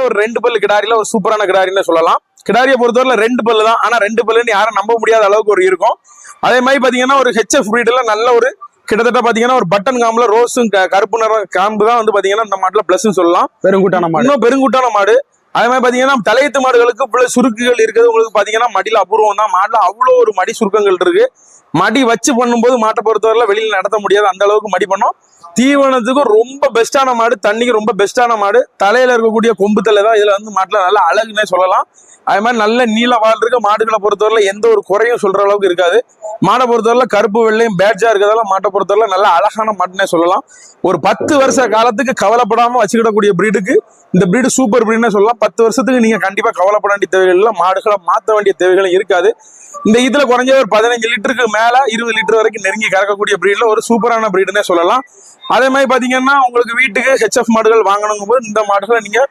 ஒரு 2 பல்லு கிடாரியில ஒரு சூப்பரான கிடாரின்னு சொல்லலாம். கிடாரியை பொறுத்தவரை 2 பல்லு தான். ஆனா 2 பல்லுன்னு யாரும் நம்ப முடியாத அளவுக்கு ஒரு இருக்கும். அதே மாதிரி பாத்தீங்கன்னா ஒரு ஹெச்எஃப் பிரீடுல நல்ல ஒரு கிட்டத்தட்ட பாத்தீங்கன்னா ஒரு பட்டன் காம்புல ரோஸும் கருப்பு நிறம் காம்பு தான் வந்து பாத்தீங்கன்னா இந்த மாட்டுல பிளஸ் சொல்லலாம். பெருங்குட்டான மாடு, இன்னும் பெருங்குட்டான மாடு. அதே மாதிரி பாத்தீங்கன்னா தலையத்து மாடுகளுக்கு இவ்வளவு சுருக்குகள் இருக்குது. உங்களுக்கு பாத்தீங்கன்னா மடியில அபூர்வம் தான். மாடுல அவ்வளவு ஒரு மடி சுருக்கங்கள் இருக்கு. மடி வச்சு பண்ணும்போது மாட்டை பொறுத்தவரை வெளியில நடத்த முடியாது, அந்த அளவுக்கு மடி பண்ணோம். தீவனத்துக்கு ரொம்ப பெஸ்டான மாடு, தண்ணிக்கு ரொம்ப பெஸ்டான மாடு. தலையில இருக்கக்கூடிய கொம்பு தலை தான் இதுல வந்து மாட்டுல நல்ல அழகுன்னே சொல்லலாம். அது மாதிரி நல்ல நீள வால் இருக்க மாடுகளை பொறுத்தவரை எந்த ஒரு குறையும் சொல்ற அளவுக்கு இருக்காது. மாடை பொறுத்தவரை கருப்பு வெள்ளையும் பேட்ஜா இருக்கிறதால மாட்டை பொறுத்தவரை நல்ல அழகான மாட்டுன்னே சொல்லலாம். ஒரு 10 வருஷ காலத்துக்கு கவலைப்படாம வச்சுக்கிடக்கூடிய பிரீடுக்கு இந்த பிரீடு சூப்பர் பிரீடுன்னு சொல்லலாம். 10 வருஷத்துக்கு நீங்க கண்டிப்பா கவலைப்பட வேண்டிய தேவைகள் இல்லை. மாடுகளை மாற்ற வேண்டிய தேவைகளும் இருக்காது. இந்த இதுல குறைஞ்ச ஒரு 15 லிட்டருக்கு மேல 20 லிட்டர் வரைக்கும் நெருங்கி கறக்கக்கூடிய பிரீட்ல ஒரு சூப்பரான பிரீடுன்னே சொல்லலாம். அதே மாதிரி பாத்தீங்கன்னா உங்களுக்கு வீட்டுக்கு ஹெச்எஃப் மாடுகள் வாங்கணுங்கும் போது இந்த மாடுகளை நீங்க